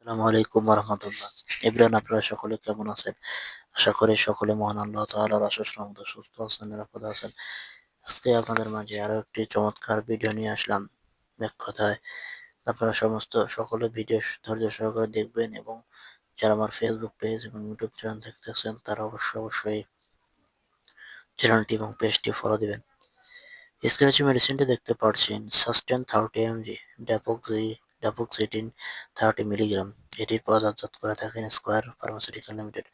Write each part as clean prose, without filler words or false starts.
আসসালামু আলাইকুম রহমতুল্লাহ। ইমরান, আপনারা সকলে কেমন আছেন? আশা করি সকলে মহান আল্লাহ তাআলার অশেষ রহমতে সুস্থ আছেন, নিরাপদে আছেন। আজকে আপনাদের মাঝে আরো একটি চমৎকার ভিডিও নিয়ে আসলাম। এক কথায় আপনারা সকলে ভিডিও ধৈর্য সহকারে দেখবেন এবং যারা আমার ফেসবুক পেজ এবং ইউটিউব চ্যানেল দেখতেছেন তারা অবশ্যই চ্যানেলটি এবং পেজটি ফলো দিবেন। স্ক্রিনে যে মেডিসিনটি দেখতে পাচ্ছেন সাস্টেন 30 mg ড্যাপোক্সিটিন 30 মিলিগ্রাম, এটির বাজারজাত করে থাকেন স্কয়ার ফার্মাসিউটিক্যাল লিমিটেড।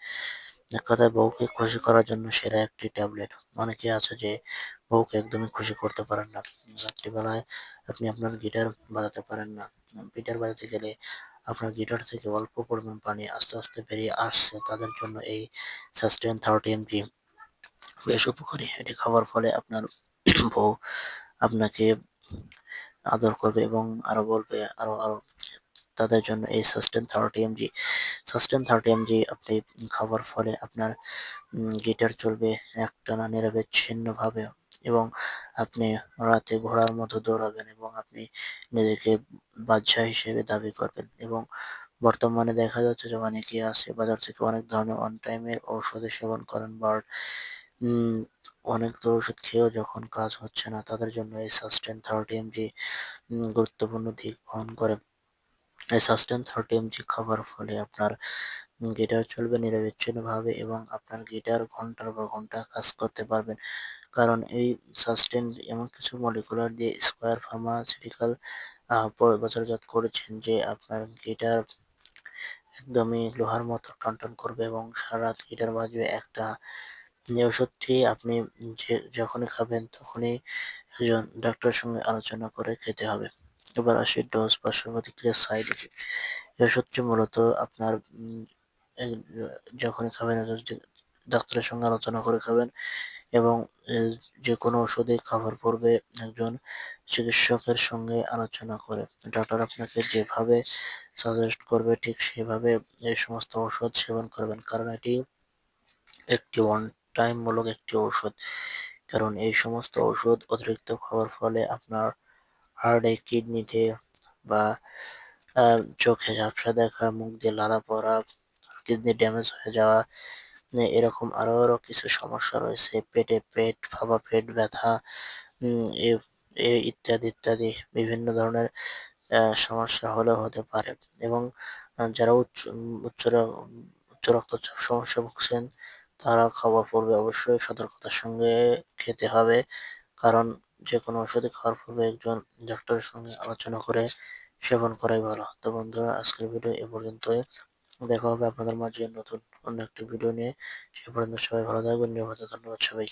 এক কথায় বউকে খুশি করার জন্য সেরা একটি ট্যাবলেট। অনেকে আছে যে বউকে একদমই খুশি করতে পারেন না। রাত্রিবেলায় আপনি আপনার গিটার বাজাতে পারেন না। গিটার বাজাতে গেলে আপনার গিটার থেকে অল্প পরিমাণ পানি আস্তে আস্তে বেরিয়ে আসছে, তাদের জন্য এই সাস্টেন 30 mg বেশ উপকারী। এটি খাওয়ার ফলে আপনার বউ আপনাকে আদর করবে এবং আরো বলবে আরো আরো তাদের জন্য এই সাস্টেন 30 mg আপনি খাওয়ার ফলে আপনার গিটার চলবে একটানা নিরবিচ্ছিন্নভাবে এবং আপনি রাতে ঘোড়ার মতো দৌড়াবেন এবং আপনি নিজেকে বাদশা হিসেবে দাবি করবেন। এবং বর্তমানে দেখা যাচ্ছে যে অনেকেই আছে বাজার থেকে অনেক ধরনের অন টাইমের ঔষধের সেবন করেন, বাট উম অনেক তো ওষুধ খেয়েও যখন কাজ হচ্ছে না, তাদের জন্য এই সাস্টেন 30 mg গুরুত্বপূর্ণ দিক বহন করে। এই সাস্টেন 30 mg খাবার ফলে আপনার গিটার চলবে নিরবিচ্ছিন্নভাবে এবং আপনার গিটার ঘন্টার পর ঘন্টা কাজ করতে পারবেন। কারণ এই সাস্টেন এমন কিছু মলিকুলার দিয়ে স্কয়ার ফার্মাসিউটিক্যাল বাজারজাত করেছেন যে আপনার গিটার একদমই লোহার মতো টনটন করবে এবং সারা রাত গিটার বাজবে একটা। যে ওষুধটি আপনি যখনই খাবেন তখনই একজন ডাক্তারের সঙ্গে আলোচনা করে খেতে হবে। এবার আসি ডোজ, পার্শ্ব প্রতিক্রিয়া, সাইড ইফেক্ট। এই ওষুধটি মূলত আপনার এ- যখনই খাবেন ডাক্তারের সঙ্গে আলোচনা করে খাবেন এবং এ, যে কোনো ওষুধই খাবার পূর্বে একজন চিকিৎসকের সঙ্গে আলোচনা করে ডাক্তার আপনাকে যেভাবে সাজেস্ট করবে ঠিক সেভাবে এই সমস্ত ওষুধ সেবন করবেন, কারণ এটি একটি ওয়ান টাইম মূলক একটি ঔষধ। কারণ এই সমস্ত ওষুধ অতিরিক্ত খাওয়ার ফলে আপনার হার্টে, কিডনিতে বা চোখে ঝাপসা দেখা, মুখ দিয়ে লালা পড়া, কিডনি ড্যামেজ হয়ে যাওয়া, এরকম আরো কিছু সমস্যা রয়েছে। পেট ফাঁপা, পেট ব্যথা, উম, এ ইত্যাদি ইত্যাদি বিভিন্ন ধরনের সমস্যা হলেও হতে পারে। এবং যারা উচ্চ রক্তচাপ সমস্যা ভুগছেন তারা খাওয়ার পূর্বে অবশ্যই সতর্কতার সঙ্গে খেতে হবে। কারণ যে কোনো ওষুধই খাওয়ার পূর্বে একজন ডাক্তারের সঙ্গে আলোচনা করে সেবন করাই ভালো। তো বন্ধুরা, আজকের ভিডিও এ পর্যন্তই। দেখা হবে আপনাদের মাঝে নতুন অন্য একটি ভিডিও নিয়ে। সে পর্যন্ত সবাই ভালো থাকবেন, নিয়মিত ধন্যবাদ সবাইকে।